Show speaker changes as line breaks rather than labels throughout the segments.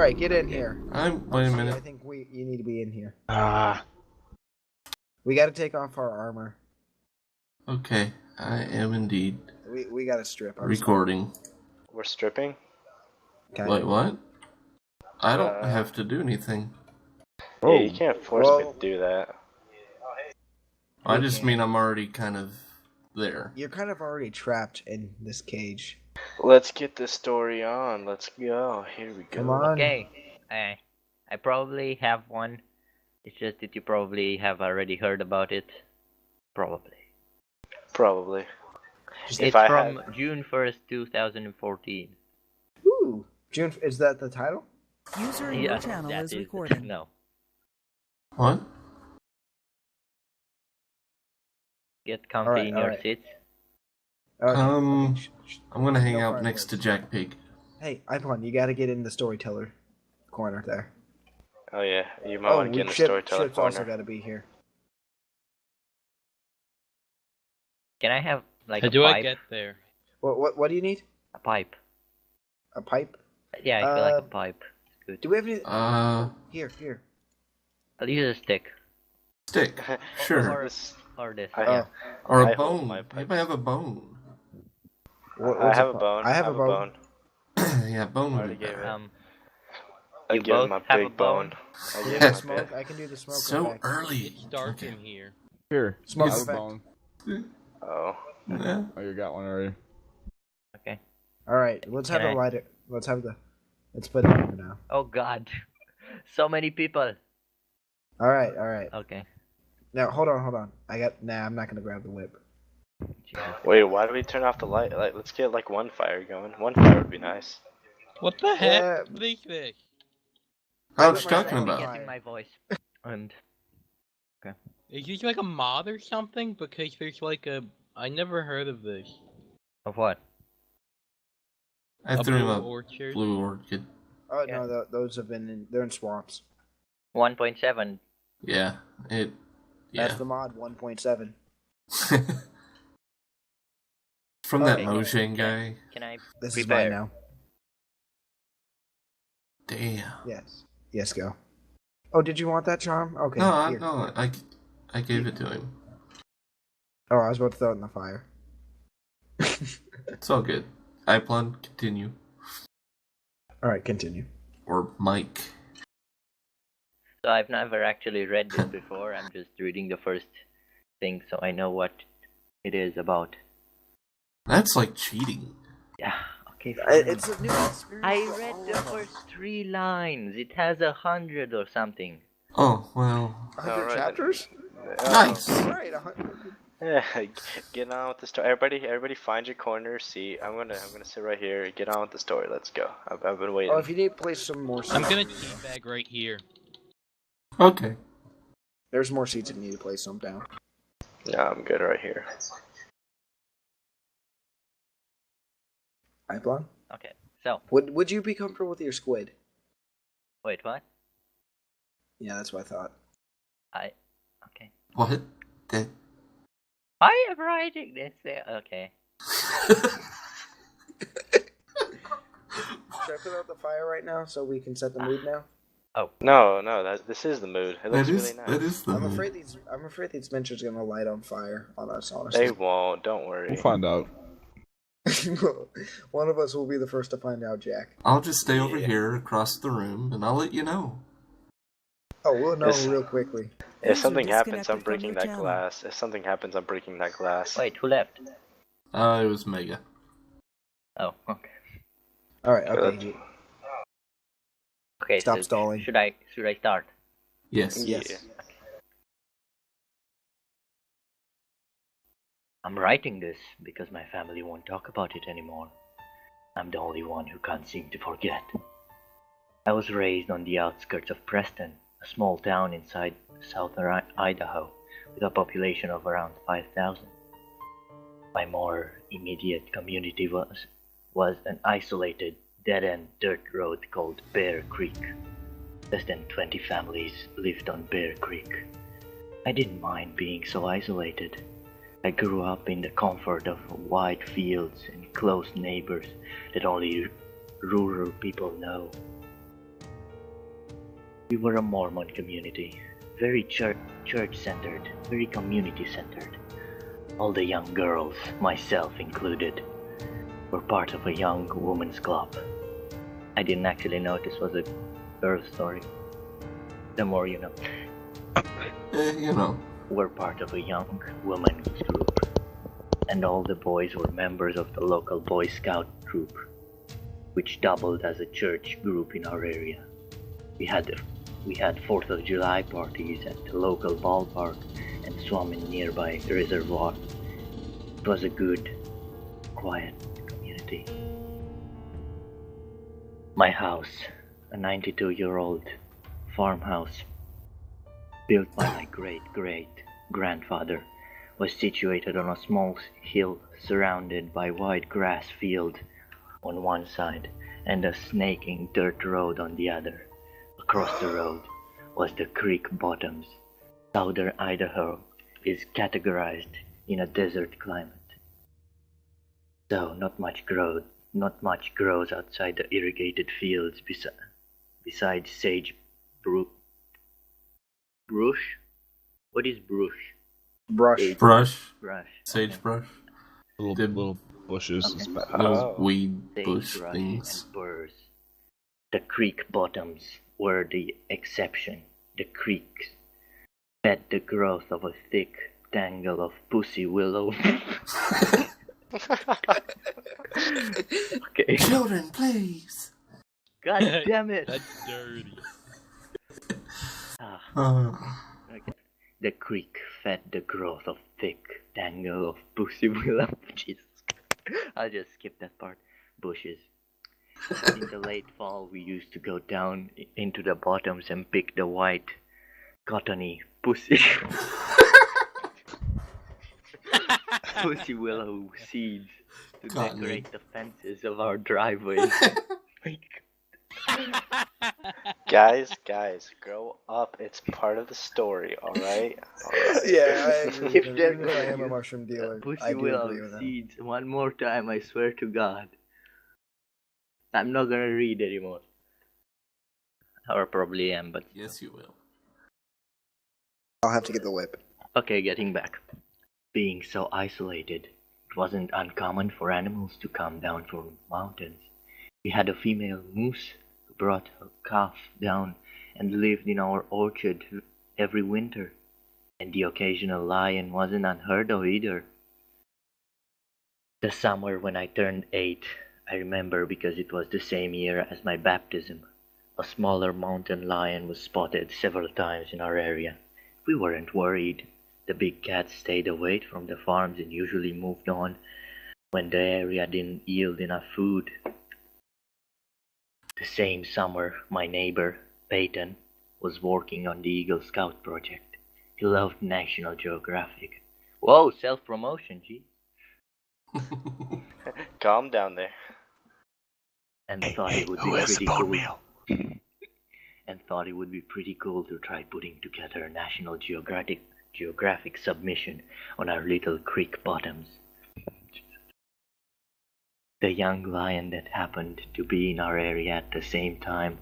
Alright, get in here.
Wait a minute.
I think you need to be in here.
Ah.
We gotta take off our armor.
Okay, I am indeed
We gotta strip.
recording.
We're stripping?
Okay.
Wait, what? I don't have to do anything.
Yeah, you can't force me to do that.
I just mean I'm already kind of there.
You're kind of already trapped in this cage.
Let's get this story on. Let's go. Here we go.
Come on.
Okay, I probably have one. It's just that you probably have already heard about it. Probably.
Probably.
It's from June 1st, 2014.
Ooh, June. Is that the title?
User in your channel is recording.
No.
What?
Get comfy in your seats.
Okay.
I'm gonna hang out
fire
next to
words.
Jack Pig.
Hey, iPlon, you gotta get in the storyteller corner there.
Oh yeah, you might want to get in the storyteller
Ship's also
corner.
gotta be here.
Can I have like
How
a
do
pipe?
I get there?
What do you need?
A pipe.
A pipe?
Yeah, I feel like a pipe. It's good.
Do we have any? Here.
I'll use a stick.
Stick. Sure.
Or this.
Or a
I hold
bone.
my pipe.
Maybe I have a bone.
I have a bone.
I have a bone.
Yeah, bone
Already
would be
gave
better.
it. I
You
give him
both
my
have a
big bone. I give
The
him my
smoke.
big.
I can do the smoke.
So
effect.
early.
It's dark
Okay.
in here.
Here,
Smoke
I have a
effect.
bone.
Oh.
Yeah.
Oh, you got one already.
Okay.
All right, let's have
Can
the
I-
lighter. Let's put it on for now.
Oh God, so many people.
All right.
Okay.
Now hold on. I'm not gonna grab the whip.
Wait, why do we turn off the light? Like, let's get like one fire going. One fire would be nice.
What the heck? What is this?
What you
don't
talking
mind
about?
Getting my voice. And
Is this like a mod or something? Because there's like a... I never heard of this.
of what?
I
A
threw him
blue
a
orchard?
blue orchid.
Oh
Yeah.
no, those have been they're in swamps.
1.7.
Yeah.
That's
Yeah.
the mod 1.7.
From that
Okay.
Mojang guy.
Can I
This is
prepare?
mine now.
Damn.
Yes, go. Oh, did you want that charm? Okay.
No,
here.
I gave it to him.
Oh, I was about to throw it in the fire.
It's all good. iPlon, continue.
All right, continue.
Or Mike.
So I've never actually read this before. I'm just reading the first thing, so I know what it is about.
That's like cheating.
Yeah. Okay. Fine.
It's a new experience.
I
for
read
all
the
of us.
first 3 lines. It has 100 or something.
Oh, well.
100
Alright.
chapters.
Nice.
All right, 100.
Yeah, get on with the story. Everybody, find your corner seat. I'm gonna sit right here. Get on with the story. Let's go. I've been waiting.
Oh, if you need to place some more seats.
I'm gonna teabag right here.
Okay.
There's more seats if you need to place some down.
No, I'm good right here.
iPlon?
Okay. So,
Would you be comfortable with your squid?
wait, what?
Yeah, that's what I thought.
Okay.
What? That...
I am writing this there. Okay.
Should I put out the fire right now so we can set the mood now?
No, this is the mood. It looks really nice.
That is the
I'm
mood.
afraid these benches are gonna light on fire on us, honestly.
They won't. Don't worry.
We'll find out.
One of us will be the first to find out, Jack.
I'll just stay over
Yeah.
here across the room and I'll let you know.
Oh, we'll know
Yes.
real quickly.
If something
User
happens, I'm
disconnected from
breaking
your
that
channel.
glass. If something happens, I'm breaking that glass.
Wait, who left?
It was Mega.
Oh, okay.
Alright,
Good.
okay.
Okay.
Stop
so
stalling.
Should I start?
Yes.
Yes.
Yeah.
I'm writing this because my family won't talk about it anymore. I'm the only one who can't seem to forget. I was raised on the outskirts of Preston, a small town inside southern Idaho, with a population of around 5,000. My more immediate community was an isolated, dead-end dirt road called Bear Creek. Less than 20 families lived on Bear Creek. I didn't mind being so isolated. I grew up in the comfort of wide fields and close neighbors that only rural people know. We were a Mormon community, very church-centered, very community-centered. All the young girls, myself included, were part of a young women's club. I didn't actually know this was a girl's story. The more you know.
You know.
We're part of a young women's group, and all the boys were members of the local Boy Scout troop, which doubled as a church group in our area. We had 4th of July parties at the local ballpark and swam in nearby reservoir. It was a good, quiet community. My house, a 92-year-old farmhouse, built by my great-great-grandfather, was situated on a small hill surrounded by wide grass field on one side and a snaking dirt road on the other. Across the road was the creek bottoms. Southern Idaho is categorized in a desert climate, so not much grows outside the irrigated fields besides sage brush. What is brush?
Brush.
Sagebrush.
Little bushes.
Little weed bush
Sagebrush
things.
and burrs. The creek bottoms were the exception. The creeks fed the growth of a thick tangle of pussy willow. Okay.
Children, please.
God damn it.
That's dirty.
Okay. The creek fed the growth of thick tangle of pussy willow. Jesus. I'll just skip that part. Bushes. In the late fall, we used to go down into the bottoms and pick the white, cottony pussy willow seeds to decorate the fences of our driveways.
Guys, grow up. It's part of the story, alright?
Yeah, I agree.
If they're
Even if I am a mushroom dealer, I
pussy
do agree
willow
with that.
seeds, one more time, I swear to God. I'm not gonna read anymore. Or probably am, but...
Yes, you will.
I'll have to get the whip.
Okay, getting back. Being so isolated, it wasn't uncommon for animals to come down from mountains. We had a female moose who brought her calf down and lived in our orchard every winter. And the occasional lion wasn't unheard of either. The summer when I turned 8, I remember because it was the same year as my baptism. A smaller mountain lion was spotted several times in our area. We weren't worried. The big cats stayed away from the farms and usually moved on when the area didn't yield enough food. The same summer, my neighbor, Peyton, was working on the Eagle Scout project. He loved National Geographic. Whoa, self-promotion, gee.
Calm down there.
And thought it would be pretty cool. And thought it would be pretty cool to try putting together a National Geographic submission on our little creek bottoms. The young lion that happened to be in our area at the same time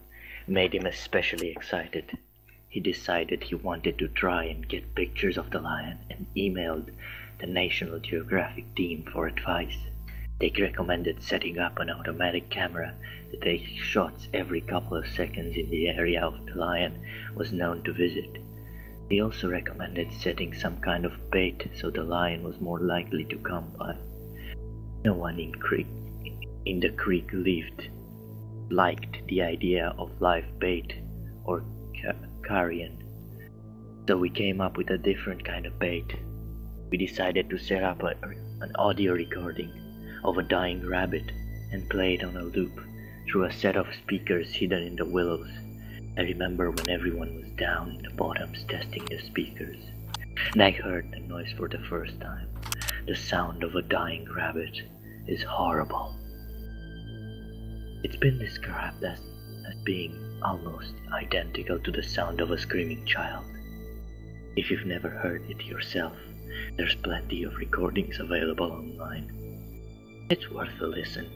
made him especially excited. He decided he wanted to try and get pictures of the lion and emailed the National Geographic team for advice. They recommended setting up an automatic camera that takes shots every couple of seconds in the area of the lion was known to visit. They also recommended setting some kind of bait so the lion was more likely to come by. No one in the creek liked the idea of live bait or carrion, so we came up with a different kind of bait. We decided to set up an audio recording of a dying rabbit and play it on a loop through a set of speakers hidden in the willows. I remember when everyone was down in the bottoms testing the speakers, and I heard the noise for the first time. The sound of a dying rabbit is horrible. It's been described as being almost identical to the sound of a screaming child. If you've never heard it yourself, there's plenty of recordings available online. It's worth a listen.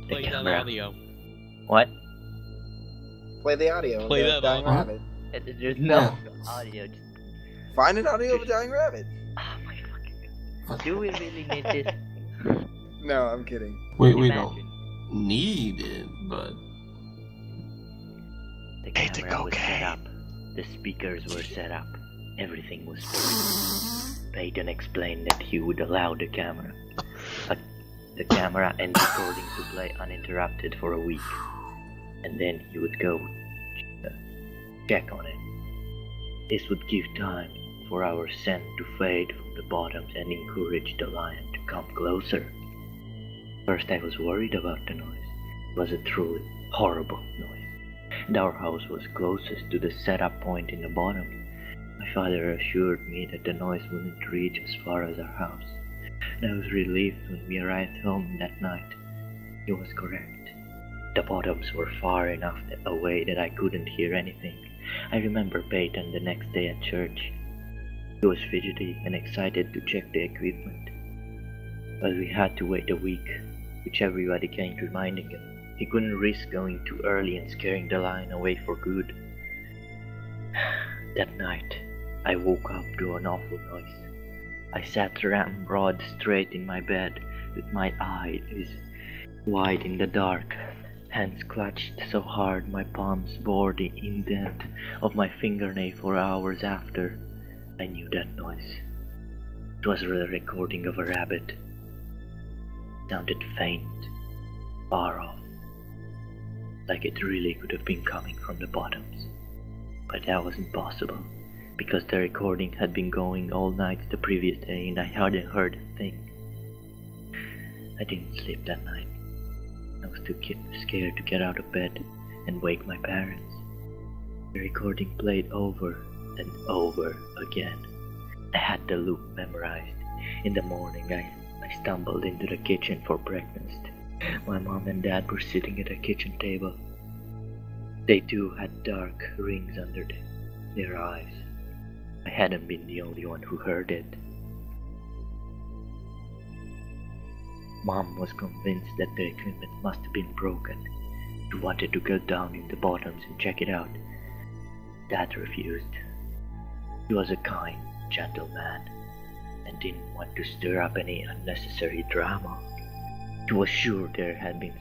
Play that audio.
What?
Play the audio.
Play
of the
that
dying
audio.
rabbit.
There's no audio. Just...
Find an audio of a dying rabbit.
Oh my fucking god. Do we really need this?
No, I'm kidding.
We
Imagine.
don't need it, but
The camera was set up. The speakers were set up. Everything was perfect. Peyton explained that he would allow the camera and recording to play uninterrupted for a week, and then he would go check on it. This would give time for our scent to fade from the bottoms and encourage the lion to come closer. First I was worried about the noise. It was a truly horrible noise, and our house was closest to the setup point in the bottom. My father assured me that the noise wouldn't reach as far as our house, and I was relieved when we arrived home that night. He was correct. The bottoms were far enough away that I couldn't hear anything. I remember Peyton the next day at church. He was fidgety and excited to check the equipment, but we had to wait a week, which everybody kept reminding him. He couldn't risk going too early and scaring the lion away for good. That night, I woke up to an awful noise. I sat ramrod straight in my bed, with my eyes wide in the dark, hands clutched so hard my palms bore the indent of my fingernail for hours after. I knew that noise. It was a recording of a rabbit. It sounded faint, far off, like it really could have been coming from the bottoms. But that wasn't possible, because the recording had been going all night the previous day and I hadn't heard a thing. I didn't sleep that night. I was too scared to get out of bed and wake my parents. The recording played over and over again. I had the loop memorized. In the morning I stumbled into the kitchen for breakfast. My mom and dad were sitting at a kitchen table. They too had dark rings under their eyes. I hadn't been the only one who heard it. Mom was convinced that the equipment must have been broken. She wanted to go down in the bottoms and check it out. Dad refused. He was a kind, gentle man and didn't want to stir up any unnecessary drama. He was sure there had been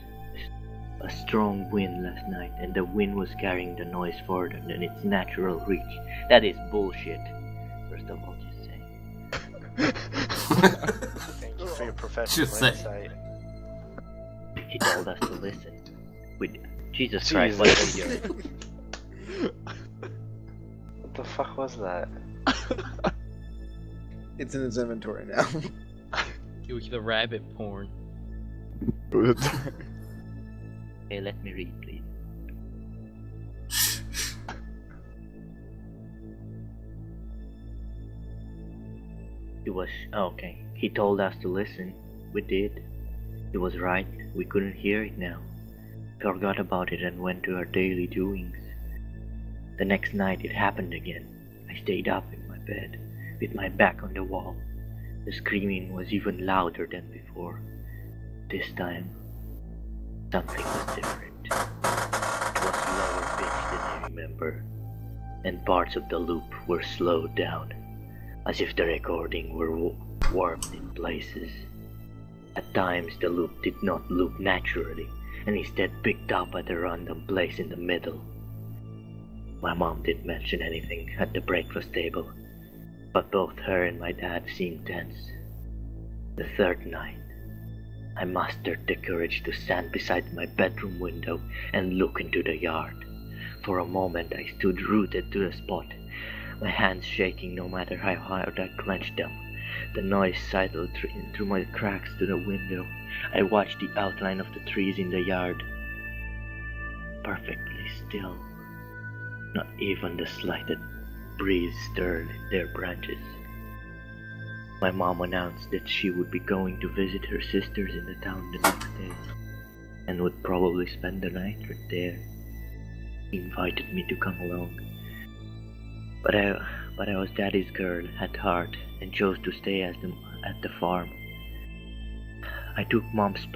a strong wind last night and the wind was carrying the noise further than its natural reach. That is bullshit. First of all, just saying.
Thank you for your professional insight.
He told us to listen. Jesus Christ, what are you doing?
What the fuck was that?
It's in his inventory now.
It was the rabbit porn.
Hey, let me read, please. Okay. He told us to listen. We did. He was right. We couldn't hear it now. Forgot about it and went to our daily doings. The next night it happened again. I stayed up in my bed, with my back on the wall. The screaming was even louder than before. This time, something was different. It was lower pitched than I remember, and parts of the loop were slowed down, as if the recording were warped in places. At times the loop did not loop naturally, and instead picked up at a random place in the middle. My mom didn't mention anything at the breakfast table, but both her and my dad seemed tense. The third night, I mustered the courage to stand beside my bedroom window and look into the yard. For a moment I stood rooted to the spot, my hands shaking no matter how hard I clenched them. The noise settled through my cracks to the window. I watched the outline of the trees in the yard. Perfectly still. Not even the slightest breeze stirred their branches. My mom announced that she would be going to visit her sisters in the town the next day, and would probably spend the night there. She invited me to come along. But I was Daddy's girl at heart and chose to stay at the farm. I took Mom's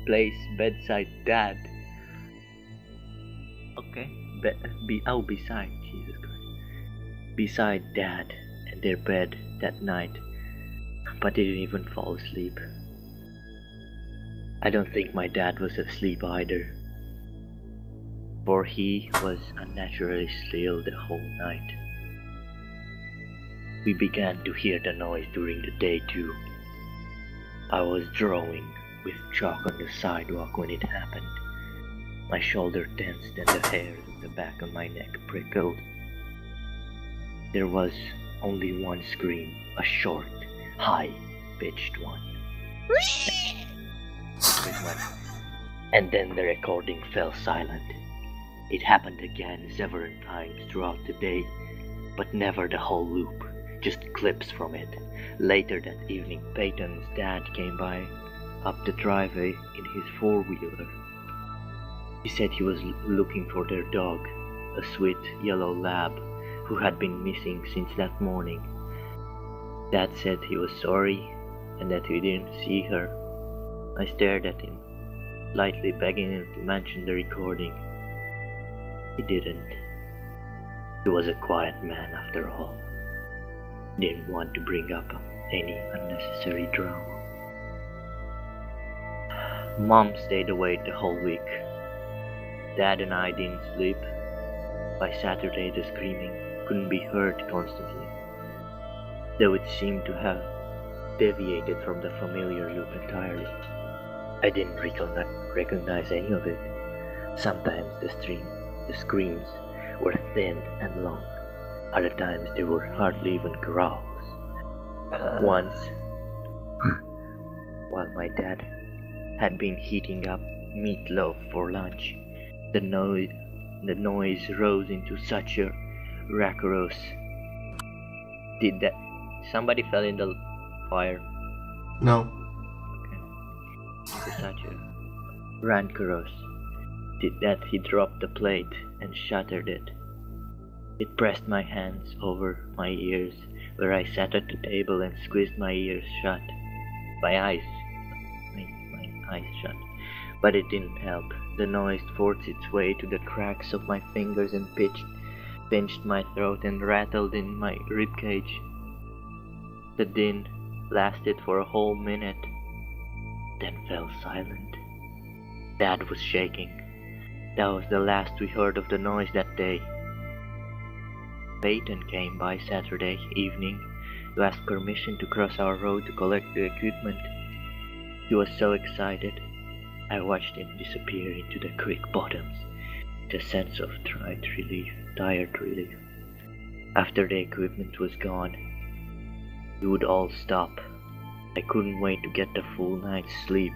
place bedside dad. Okay, beside, Jesus Christ. Beside dad and their bed that night, but they didn't even fall asleep. I don't think my dad was asleep either, for he was unnaturally still the whole night. We began to hear the noise during the day too. I was drawing with chalk on the sidewalk when it happened. My shoulder tensed and the hairs on the back of my neck prickled. There was only one scream, a short, high-pitched one. And then the recording fell silent. It happened again several times throughout the day, but never the whole loop, just clips from it. Later that evening, Peyton's dad came by up the driveway in his four-wheeler. He said he was looking for their dog, a sweet yellow lab who had been missing since that morning. Dad said he was sorry and that he didn't see her. I stared at him, lightly begging him to mention the recording. He didn't. He was a quiet man after all. Didn't want to bring up any unnecessary drama. Mom stayed awake the whole week. Dad and I didn't sleep. By Saturday the screaming couldn't be heard constantly, though it seemed to have deviated from the familiar loop entirely. I didn't recognize any of it. Sometimes the screams were thin and long. Other times they were hardly even growls. Once, while my dad had been heating up meatloaf for lunch, the noise rose into such a rancorous. Did that? Somebody fell in the fire?
No.
Okay. To such a rancorous did that he dropped the plate and shattered it. It pressed my hands over my ears, where I sat at the table and squeezed my ears shut. My eyes shut. But it didn't help. The noise forced its way to the cracks of my fingers and pinched my throat and rattled in my ribcage. The din lasted for a whole minute, then fell silent. Dad was shaking. That was the last we heard of the noise that day. Peyton came by Saturday evening to ask permission to cross our road to collect the equipment. He was so excited. I watched him disappear into the creek bottoms with a sense of tired relief. After the equipment was gone, we would all stop. I couldn't wait to get the full night's sleep.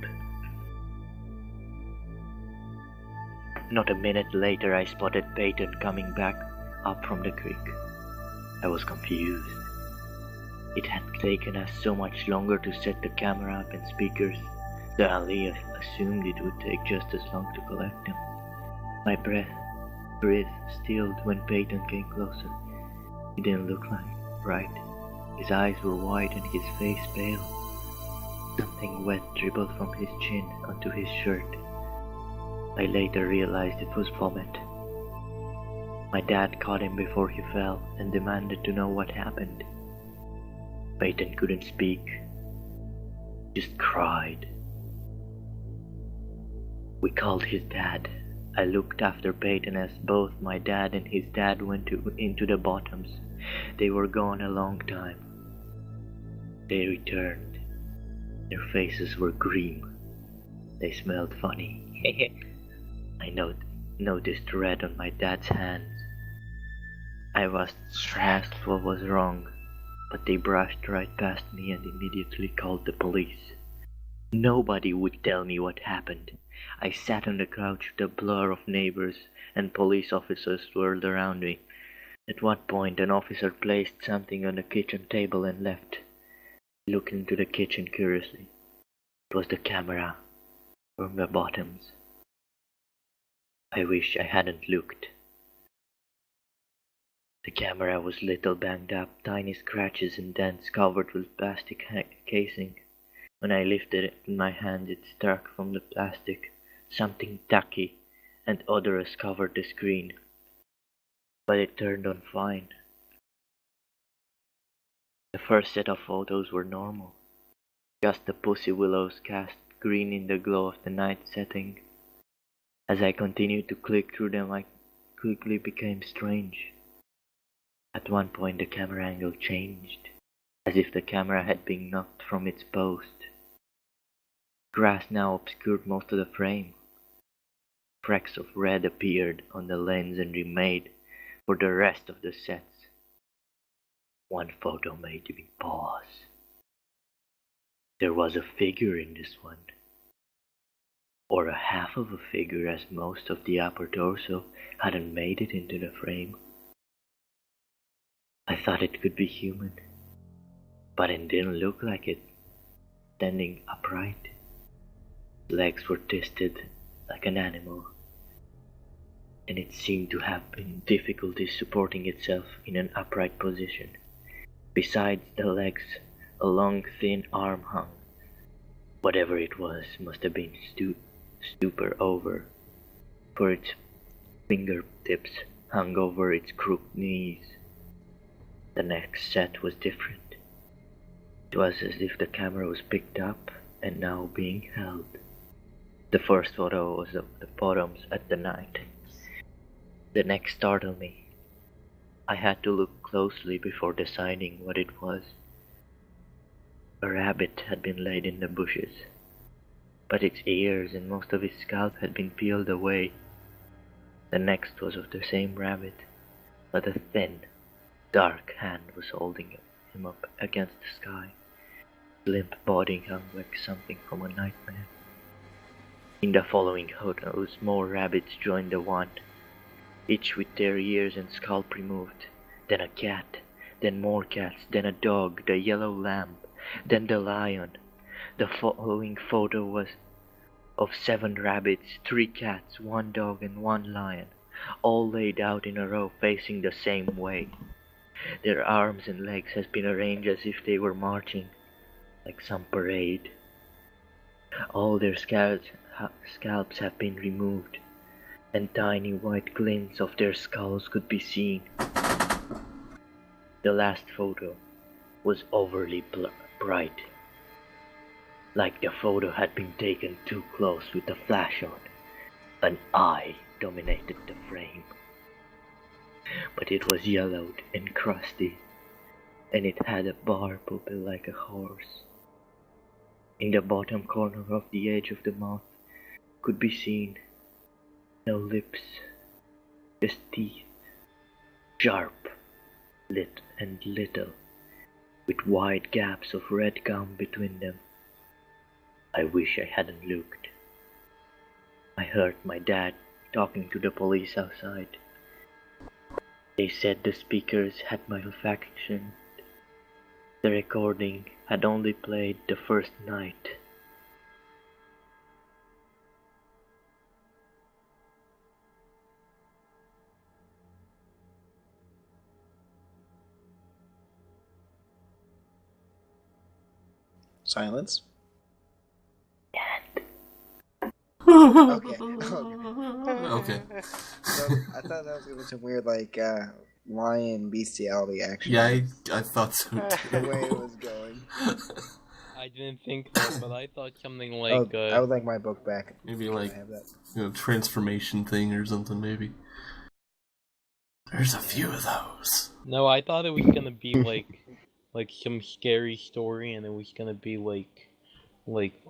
Not a minute later, I spotted Peyton coming back up from the creek. I was confused. It had taken us so much longer to set the camera up and speakers that I assumed it would take just as long to collect them. My breath stilled when Peyton came closer. He didn't look right. His eyes were wide and his face pale. Something wet dribbled from his chin onto his shirt. I later realized it was vomit. My dad caught him before he fell and demanded to know what happened. Peyton couldn't speak, just cried. We called his dad. I looked after Peyton as both my dad and his dad went into the bottoms. They were gone a long time. They returned. Their faces were green. They smelled funny. I noticed red on my dad's hands. I was asked what was wrong, but they brushed right past me and immediately called the police. Nobody would tell me what happened. I sat on the couch with a blur of neighbors and police officers swirled around me. At one point, an officer placed something on the kitchen table and left. I looked into the kitchen curiously. It was the camera from the bottoms. I wish I hadn't looked. The camera was little banged up, tiny scratches and dents covered with plastic casing. When I lifted it in my hand, it struck from the plastic. Something tacky and odorous covered the screen, but it turned on fine. The first set of photos were normal, just the pussy willows cast green in the glow of the night setting. As I continued to click through them, I quickly became strange. At one point the camera angle changed, as if the camera had been knocked from its post. Grass now obscured most of the frame. Flecks of red appeared on the lens and remained for the rest of the sets. One photo made me pause. There was a figure in this one, or a half of a figure, as most of the upper torso hadn't made it into the frame. I thought it could be human, but it didn't look like it. Standing upright, legs were twisted like an animal, and it seemed to have difficulty supporting itself in an upright position. Besides the legs, a long thin arm hung. Whatever it was must have been stupor over, for its fingertips hung over its crooked knees. The next set was different. It was as if the camera was picked up and now being held. The first photo was of the bottoms at the night. The next startled me. I had to look closely before deciding what it was. A rabbit had been laid in the bushes, but its ears and most of its scalp had been peeled away. The next was of the same rabbit, but a thin, dark hand was holding him up against the sky. His limp body hung like something from a nightmare. In the following photos, more rabbits joined the one, each with their ears and scalp removed, then a cat, then more cats, then a dog, the yellow lamb, then the lion. The following photo was of 7 rabbits, 3 cats, 1 dog and 1 lion, all laid out in a row facing the same way. Their arms and legs has been arranged as if they were marching, like some parade. All their scalps have been removed, and tiny white glints of their skulls could be seen. The last photo was overly bright, like the photo had been taken too close with the flash on. An eye dominated the frame, but it was yellowed and crusty, and it had a bar pupil like a horse. In the bottom corner of the edge of the mouth could be seen no lips, just teeth, sharp, lit and little, with wide gaps of red gum between them. I wish I hadn't looked. I heard my dad talking to the police outside. They said the speakers had malfunctioned. The recording had only played the first night.
Silence. Okay.
Okay.
So I thought that was gonna be some weird, like, lion bestiality action.
Yeah, I thought so too.
The way it was going.
I didn't think that, but I thought something like.
I would like my book back.
Maybe
Can I
like
have that?
transformation thing or something. Maybe. There's a few of those.
No, I thought it was gonna be like some scary story, and it was gonna be like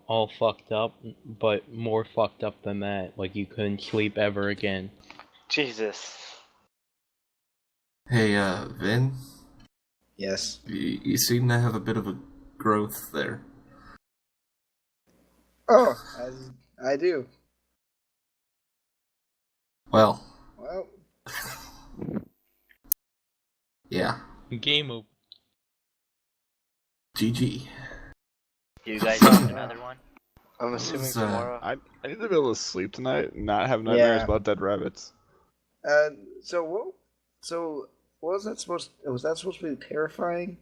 all fucked up, but more fucked up than that. Like you couldn't sleep ever again.
Jesus.
Hey, Vin,
Yes.
you seem to have a bit of a growth there.
Oh, as I do.
Well,
Well,
yeah.
Game over.
GG.
Do you guys have another one?
I'm assuming
It's,
tomorrow.
I need to be able to sleep tonight and not have nightmares
Yeah.
about dead rabbits.
so what was that supposed? Was that supposed to be terrifying?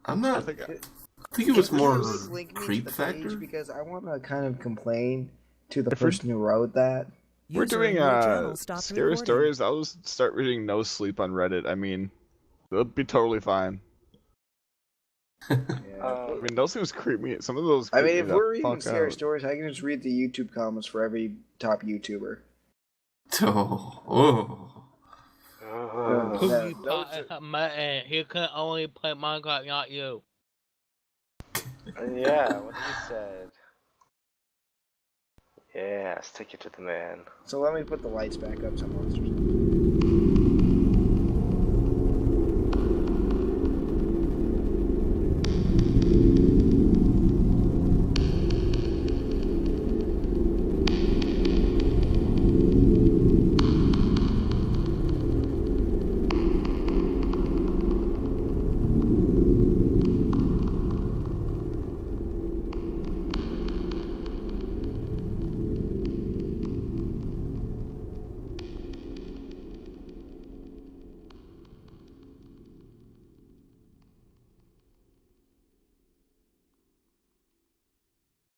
I'm not.
I think
think it was
Can you
more
just link me to
creep
the page?
factor.
Because I want to kind of complain to the
If we're-
person who wrote that.
We're
User
doing
in your channel stopped
scary
recording.
stories. I'll just start reading no sleep on Reddit. I mean, it'll be totally fine.
Yeah.
I mean, those things creep me. Some of those.
I
creep
mean,
me
if
the
we're reading
fuck
scary
out.
stories, I can just read the YouTube comments for every top YouTuber.
Oh.
No,
Who
no,
you
those
man, he can only play Minecraft, not you.
Yeah, what he said. Yeah, stick it to the man.
So let me put the lights back up, some monsters.